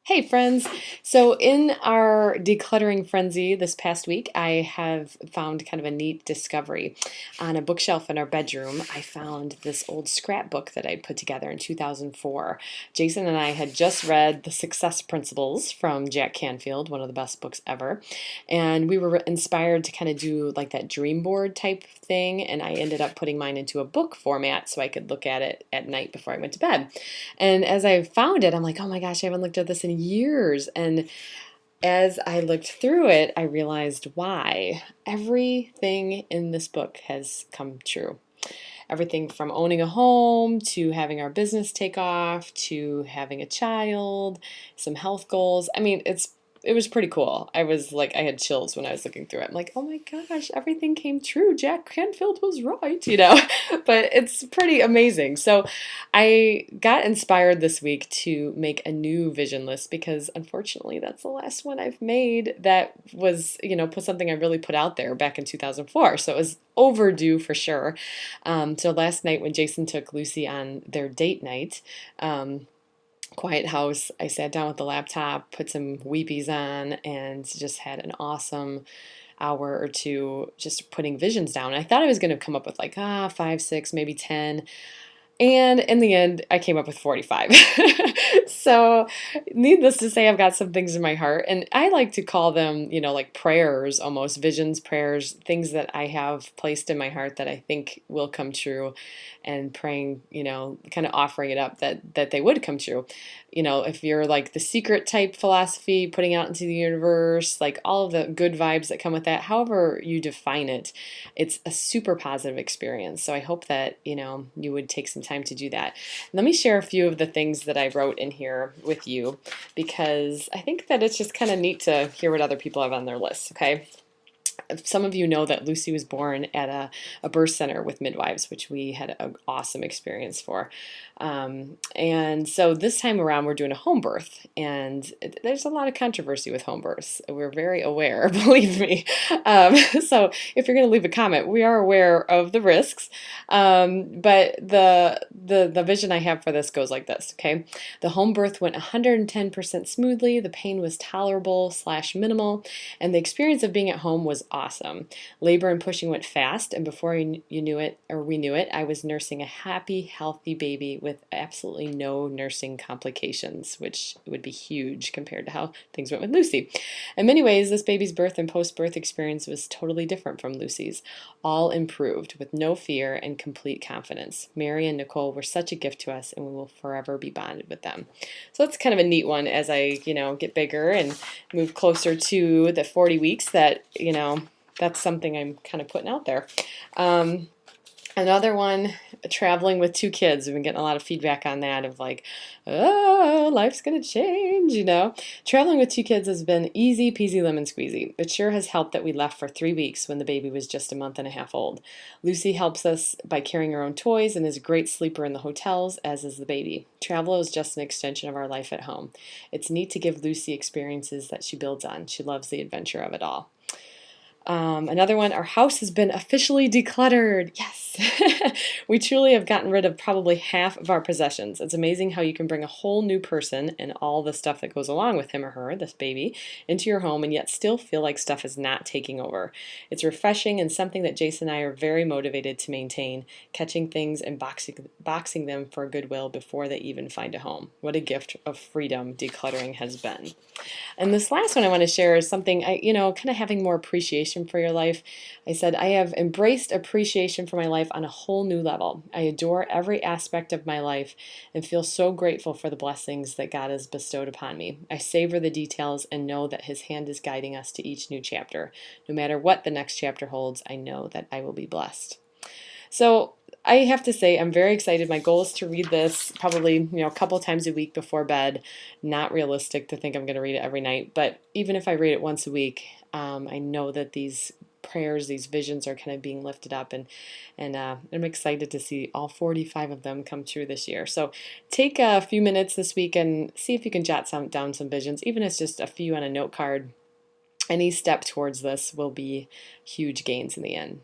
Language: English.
Hey friends! So in our decluttering frenzy this past week, I have found kind of a neat discovery. On a bookshelf in our bedroom, I found this old scrapbook that I put together in 2004. Jason and I had just read The Success Principles from Jack Canfield, one of the best books ever, and we were inspired to kind of do like that dream board type thing, and I ended up putting mine into a book format so I could look at it at night before I went to bed. And as I found it, I'm like, oh my gosh, I haven't looked at this in years. And as I looked through it, I realized why. Everything in this book has come true. Everything from owning a home to having our business take off to having a child, some health goals. I mean, it was pretty cool. I was like, I had chills when I was looking through it. I'm like, oh my gosh, everything came true. Jack Canfield was right. But it's pretty amazing. So I got inspired this week to make a new vision list because unfortunately that's the last one I've made that was, put something I really put out there back in 2004. So it was overdue for sure. So last night when Jason took Lucy on their date night, quiet house, I sat down with the laptop, put some weepies on, and just had an awesome hour or two just putting visions down. I thought I was going to come up with like, five, six, maybe 10. And in the end, I came up with 45. So, needless to say, I've got some things in my heart, and I like to call them, like prayers almost, visions, prayers, things that I have placed in my heart that I think will come true, and praying, kind of offering it up that they would come true. If you're like the secret type philosophy, putting out into the universe, like all of the good vibes that come with that, however you define it, it's a super positive experience. So I hope that, you would take some time to do that. Let me share a few of the things that I wrote in here with you because I think that it's just kind of neat to hear what other people have on their list, okay? Some of you know that Lucy was born at a birth center with midwives, which we had an awesome experience for. And so this time around, we're doing a home birth, and there's a lot of controversy with home births. We're very aware, believe me. So if you're going to leave a comment, we are aware of the risks. But the vision I have for this goes like this, okay? The home birth went 110% smoothly. The pain was tolerable / minimal, and the experience of being at home was awesome. Labor and pushing went fast, and before you knew it, or we knew it, I was nursing a happy, healthy baby with absolutely no nursing complications, which would be huge compared to how things went with Lucy. In many ways, this baby's birth and post-birth experience was totally different from Lucy's. All improved with no fear and complete confidence. Mary and Nicole were such a gift to us, and we will forever be bonded with them. So that's kind of a neat one as I, get bigger and move closer to the 40 weeks that, that's something I'm kind of putting out there. Another one, traveling with two kids. We've been getting a lot of feedback on that of like, oh, life's going to change. Traveling with two kids has been easy peasy lemon squeezy. It sure has helped that we left for 3 weeks when the baby was just a month and a half old. Lucy helps us by carrying her own toys and is a great sleeper in the hotels, as is the baby. Travel is just an extension of our life at home. It's neat to give Lucy experiences that she builds on. She loves the adventure of it all. Another one, our house has been officially decluttered. Yes. We truly have gotten rid of probably half of our possessions. It's amazing how you can bring a whole new person and all the stuff that goes along with him or her, this baby, into your home and yet still feel like stuff is not taking over. It's refreshing and something that Jason and I are very motivated to maintain, catching things and boxing them for goodwill before they even find a home. What a gift of freedom decluttering has been. And this last one I want to share is something kind of having more appreciation for your life. I said, I have embraced appreciation for my life on a whole new level. I adore every aspect of my life and feel so grateful for the blessings that God has bestowed upon me. I savor the details and know that His hand is guiding us to each new chapter. No matter what the next chapter holds, I know that I will be blessed. So I have to say I'm very excited. My goal is to read this probably a couple times a week before bed. Not realistic to think I'm going to read it every night, but even if I read it once a week, I know that these prayers, these visions are kind of being lifted up, and I'm excited to see all 45 of them come true this year. So take a few minutes this week and see if you can jot down some visions, even if it's just a few on a note card. Any step towards this will be huge gains in the end.